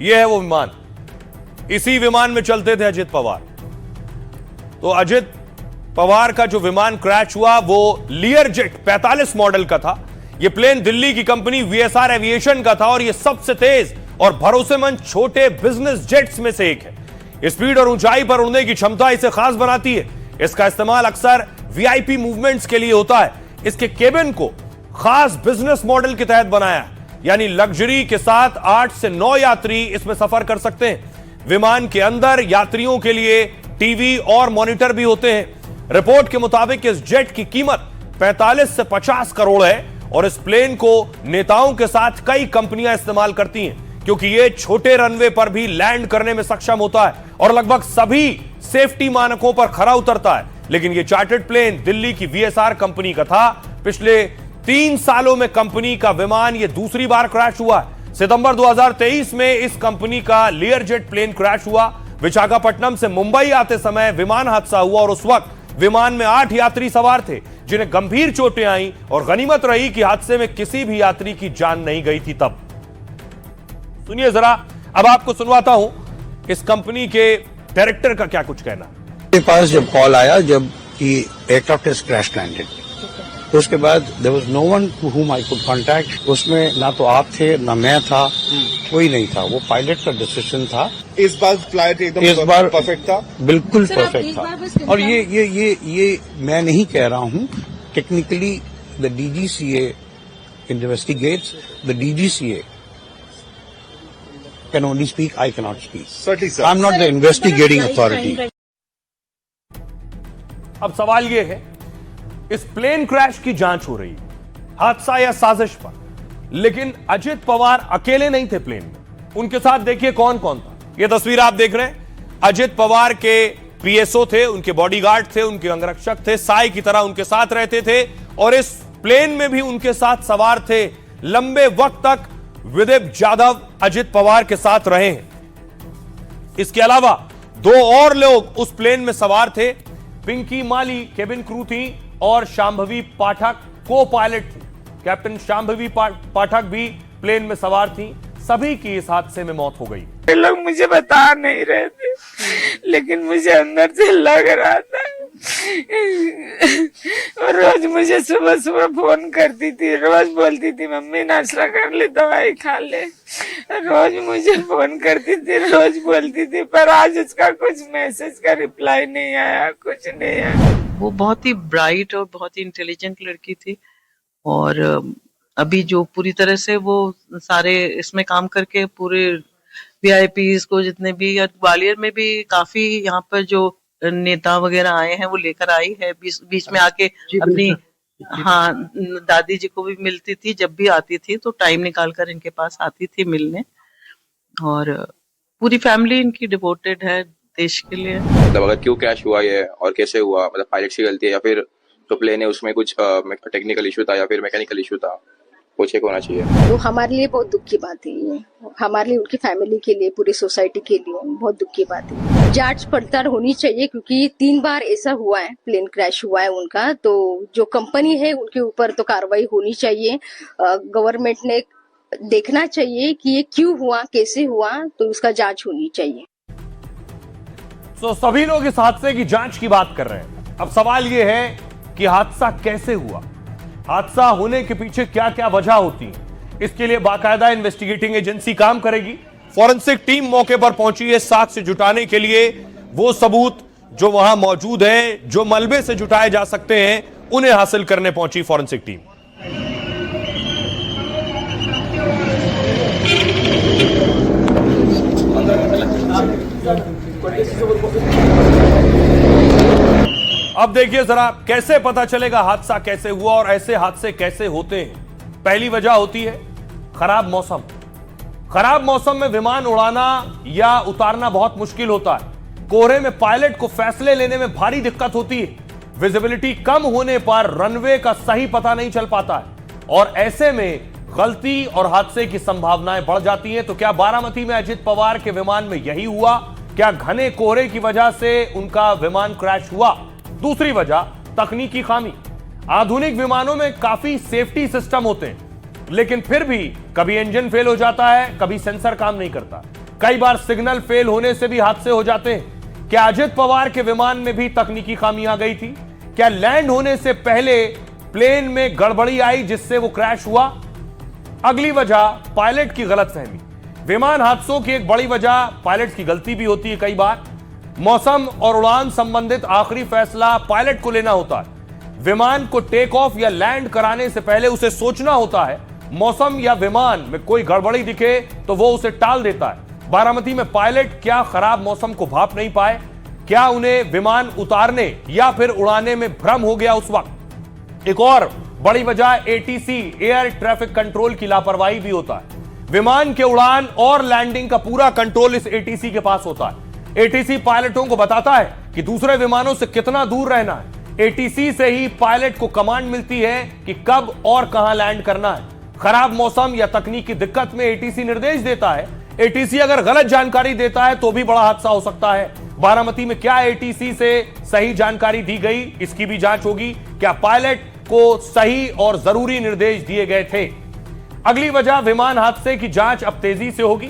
यह है वो विमान। इसी विमान में चलते थे अजित पवार। तो अजित पवार का जो विमान क्रैश हुआ वो लियरजेट 45 मॉडल का था। यह प्लेन दिल्ली की कंपनी वीएसआर एविएशन का था और यह सबसे तेज और भरोसेमंद छोटे बिजनेस जेट्स में से एक है। स्पीड और ऊंचाई पर उड़ने की क्षमता इसे खास बनाती है। इसका इस्तेमाल अक्सर वीआईपी मूवमेंट्स के लिए होता है। इसके केबिन को खास बिजनेस मॉडल के तहत बनाया है, यानी लग्जरी के साथ 8 से 9 यात्री इसमें सफर कर सकते हैं। विमान के अंदर यात्रियों के लिए टीवी और मॉनिटर भी होते हैं। रिपोर्ट के मुताबिक इस जेट की कीमत 45 से 50 करोड़ है और इस प्लेन को नेताओं के साथ कई कंपनियां इस्तेमाल करती हैं क्योंकि यह छोटे रनवे पर भी लैंड करने में सक्षम होता है और लगभग सभी सेफ्टी मानकों पर खरा उतरता है। लेकिन यह चार्टर्ड प्लेन दिल्ली की वीएसआर कंपनी का था। पिछले 3 सालों में कंपनी का विमान यह दूसरी बार क्रैश हुआ है। सितंबर 2023 में इस कंपनी का लियरजेट प्लेन क्रैश हुआ। विशाखापट्टनम से मुंबई आते समय विमान हादसा हुआ और उस वक्त विमान में 8 यात्री सवार थे जिन्हें गंभीर चोटें आईं और गनीमत रही कि हादसे में किसी भी यात्री की जान नहीं गई थी। तब सुनिए जरा, अब आपको सुनवाता हूं इस कंपनी के डायरेक्टर का क्या कुछ कहना। मेरे पास जब कॉल आया जब कि एयरक्राफ्ट इज क्रैश लैंडेड, तो उसके बाद there was no one to whom I could contact. उसमें ना तो आप थे ना मैं था, कोई नहीं था। वो पायलट का डिसीजन था। इस बार फ्लाइट एकदम परफेक्ट था, बिल्कुल परफेक्ट था। और ये मैं नहीं कह रहा हूँ। Technically the DGCA investigates, the DGCA can only speak, I cannot speak. Certainly, sir. I'm not the investigating authority. अब सवाल यह है, इस प्लेन क्रैश की जांच हो रही है, हादसा या साजिश पर। लेकिन अजित पवार अकेले नहीं थे प्लेन में। उनके साथ देखिए कौन कौन था। यह तस्वीर आप देख रहे हैं, अजित पवार के पीएसओ थे, उनके बॉडीगार्ड थे, उनके अंगरक्षक थे, साई की तरह उनके साथ रहते थे और इस प्लेन में भी उनके साथ सवार थे। लंबे वक्त तक विदीप जाधव अजित पवार के साथ रहे हैं। इसके अलावा 2 और लोग उस प्लेन में सवार थे। पिंकी माली केबिन क्रू थी और शांभवी पाठक को पायलट थी। कैप्टन शांभवी पाठक भी प्लेन में सवार थी। सभी की इस हादसे में मौत हो गई। लोग मुझे बता नहीं रहे थे, लेकिन मुझे अंदर से लग रहा था। और रोज मुझे सुबह सुबह फोन करती थी, रोज बोलती थी मम्मी नाश्ता कर ले, दवाई खा ले। रोज मुझे फोन करती थी, रोज बोलती थी, पर आज उसका कुछ मैसेज का रिप्लाई नहीं आया, कुछ नहीं आया। वो बहुत ही ब्राइट और बहुत ही इंटेलिजेंट लड़की थी और अभी जो पूरी तरह से वो सारे इसमें काम करके पूरे वीआईपीज को जितने भी, ग्वालियर में भी काफी यहाँ पर जो नेता वगैरह आए हैं वो लेकर आई है। बीच में आके अपनी दादी जी को भी मिलती थी। जब भी आती थी तो टाइम निकाल कर इनके पास आती थी मिलने और पूरी फैमिली इनकी डिवोटेड है देश के लिए। मतलब अगर क्यों क्रैश हुआ ये और कैसे हुआ, मतलब पायलट की गलती है या फिर जो प्लेन है उसमें कुछ टेक्निकल इशू था या फिर मैकेनिकल इशू था, वो चेक होना चाहिए। तो हमारे लिए बहुत दुख की बात है ये, हमारे लिए, उनकी फैमिली के लिए, पूरी सोसाइटी के लिए बहुत दुख की बात है। जांच पड़ताल होनी चाहिए क्योंकि 3 बार ऐसा हुआ है, प्लेन क्रैश हुआ है उनका। तो जो कंपनी है उनके ऊपर तो कार्रवाई होनी चाहिए। गवर्नमेंट ने देखना चाहिए कि ये क्यों हुआ, कैसे हुआ, तो उसका जांच होनी चाहिए। तो सभी लोग इस हादसे की जांच की बात कर रहे हैं। अब सवाल यह है कि हादसा कैसे हुआ, हादसा होने के पीछे क्या क्या वजह होती है। इसके लिए बाकायदा इन्वेस्टिगेटिंग एजेंसी काम करेगी। फॉरेंसिक टीम मौके पर पहुंची है साक्ष्य जुटाने के लिए। वो सबूत जो वहां मौजूद हैं, जो मलबे से जुटाए जा सकते हैं, उन्हें हासिल करने पहुंची फॉरेंसिक टीम। अब देखिए जरा कैसे पता चलेगा हादसा कैसे हुआ और ऐसे हादसे कैसे होते हैं। पहली वजह होती है खराब मौसम। खराब मौसम में विमान उड़ाना या उतारना बहुत मुश्किल होता है। कोहरे में पायलट को फैसले लेने में भारी दिक्कत होती है। विजिबिलिटी कम होने पर रनवे का सही पता नहीं चल पाता है और ऐसे में गलती और हादसे की संभावनाएं बढ़ जाती हैं। तो क्या बारामती में अजित पवार के विमान में यही हुआ? क्या घने कोहरे की वजह से उनका विमान क्रैश हुआ? दूसरी वजह तकनीकी खामी। आधुनिक विमानों में काफी सेफ्टी सिस्टम होते हैं, लेकिन फिर भी कभी इंजन फेल हो जाता है, कभी सेंसर काम नहीं करता। कई बार सिग्नल फेल होने से भी हादसे हो जाते हैं। क्या अजित पवार के विमान में भी तकनीकी खामी आ गई थी? क्या लैंड होने से पहले प्लेन में गड़बड़ी आई जिससे वो क्रैश हुआ? अगली वजह पायलट की गलतफहमी। विमान हादसों की एक बड़ी वजह पायलट की गलती भी होती है। कई बार मौसम और उड़ान संबंधित आखिरी फैसला पायलट को लेना होता है। विमान को टेक ऑफ या लैंड कराने से पहले उसे सोचना होता है। मौसम या विमान में कोई गड़बड़ी दिखे तो वो उसे टाल देता है। बारामती में पायलट क्या खराब मौसम को भाप नहीं पाए? क्या उन्हें विमान उतारने या फिर उड़ाने में भ्रम हो गया उस वक्त? एक और बड़ी वजह एटीसी एयर ट्रैफिक कंट्रोल की लापरवाही भी होता है। विमान के उड़ान और लैंडिंग का पूरा कंट्रोल इस एटीसी के पास होता है। एटीसी पायलटों को बताता है कि दूसरे विमानों से कितना दूर रहना है। एटीसी से ही पायलट को कमांड मिलती है कि कब और कहां लैंड करना है। खराब मौसम या तकनीकी दिक्कत में एटीसी निर्देश देता है। एटीसी अगर गलत जानकारी देता है तो भी बड़ा हादसा हो सकता है। बारामती में क्या एटीसी से सही जानकारी दी गई, इसकी भी जांच होगी। क्या पायलट को सही और जरूरी निर्देश दिए गए थे? अगली वजह विमान हादसे की जांच अब तेजी से होगी।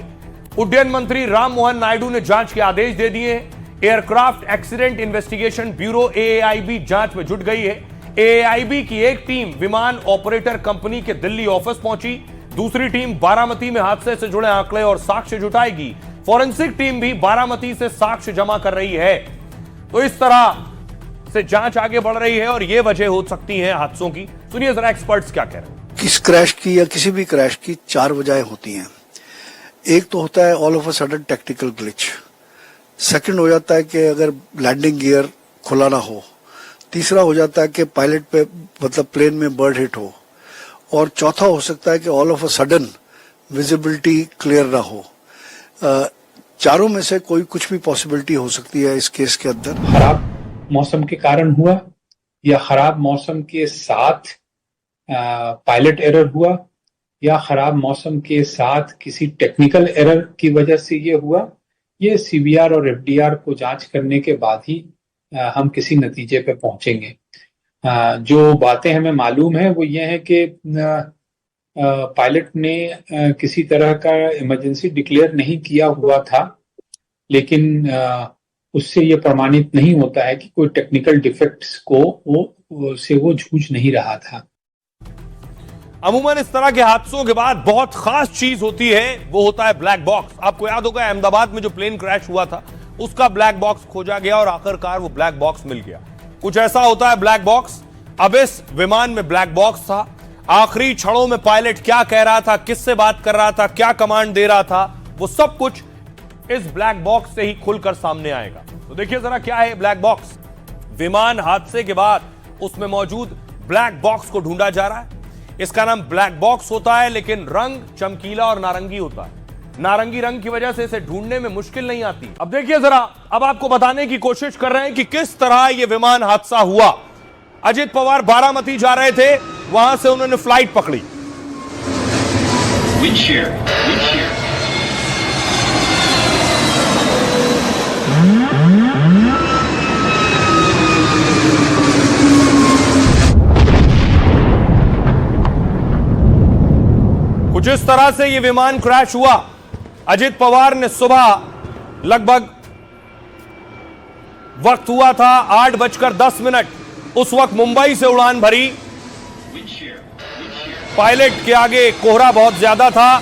उड्डयन मंत्री राम मोहन नायडू ने जांच के आदेश दे दिए हैं। एयरक्राफ्ट एक्सीडेंट इन्वेस्टिगेशन ब्यूरो एएआईबी जांच में जुट गई है। एएआईबी की एक टीम विमान ऑपरेटर कंपनी के दिल्ली ऑफिस पहुंची। दूसरी टीम बारामती में हादसे से जुड़े आंकड़े और साक्ष्य जुटाएगी। फॉरेंसिक टीम भी बारामती से साक्ष्य जमा कर रही है। तो इस तरह से जांच आगे बढ़ रही है और ये वजह हो सकती है हादसों की। सुनिए जरा एक्सपर्ट्स क्या कह रहे हैं। किस क्रैश की या किसी भी क्रैश की 4 वजहें होती हैं। एक तो होता है all of a sudden technical glitch. Second हो जाता है कि अगर लैंडिंग गियर खुला ना हो। तीसरा हो जाता है कि पायलट पे मतलब प्लेन में बर्ड हिट हो। और चौथा हो सकता है कि all of a sudden visibility clear ना हो। चारों में से कोई कुछ भी पॉसिबिलिटी हो सकती है इस केस के अंदर। खराब मौसम के कारण हुआ या खराब मौसम के साथ पायलट एरर हुआ या खराब मौसम के साथ किसी टेक्निकल एरर की वजह से ये हुआ। ये सीवीआर और एफडीआर को जांच करने के बाद ही हम किसी नतीजे पे पहुंचेंगे। जो बातें हमें मालूम है वो ये है कि पायलट ने किसी तरह का इमरजेंसी डिक्लेयर नहीं किया हुआ था, लेकिन उससे ये प्रमाणित नहीं होता है कि कोई टेक्निकल डिफेक्ट्स को वो जूझ नहीं रहा था। अमूमन इस तरह के हादसों के बाद बहुत खास चीज होती है, वो होता है ब्लैक बॉक्स। आपको याद होगा अहमदाबाद में जो प्लेन क्रैश हुआ था उसका ब्लैक बॉक्स खोजा गया और आखिरकार वो ब्लैक बॉक्स मिल गया। कुछ ऐसा होता है ब्लैक बॉक्स। अब इस विमान में ब्लैक बॉक्स था। आखिरी क्षणों में पायलट क्या कह रहा था, किससे बात कर रहा था, क्या कमांड दे रहा था, वो सब कुछ इस ब्लैक बॉक्स से ही खुलकर सामने आएगा। तो देखिए जरा क्या है ब्लैक बॉक्स। विमान हादसे के बाद उसमें मौजूद ब्लैक बॉक्स को ढूंढा जा रहा है। इसका नाम ब्लैक बॉक्स होता है, लेकिन रंग चमकीला और नारंगी होता है। नारंगी रंग की वजह से इसे ढूंढने में मुश्किल नहीं आती। अब देखिए जरा, अब आपको बताने की कोशिश कर रहे हैं कि किस तरह यह विमान हादसा हुआ। अजित पवार बारामती जा रहे थे, वहां से उन्होंने फ्लाइट पकड़ी। कुछ इस तरह से यह विमान क्रैश हुआ। अजित पवार ने सुबह लगभग वक्त हुआ था 8:10, उस वक्त मुंबई से उड़ान भरी। पायलट के आगे कोहरा बहुत ज्यादा था।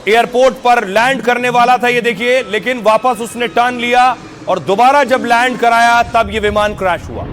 एयरपोर्ट पर लैंड करने वाला था ये देखिए, लेकिन वापस उसने टर्न लिया और दोबारा जब लैंड कराया तब यह विमान क्रैश हुआ।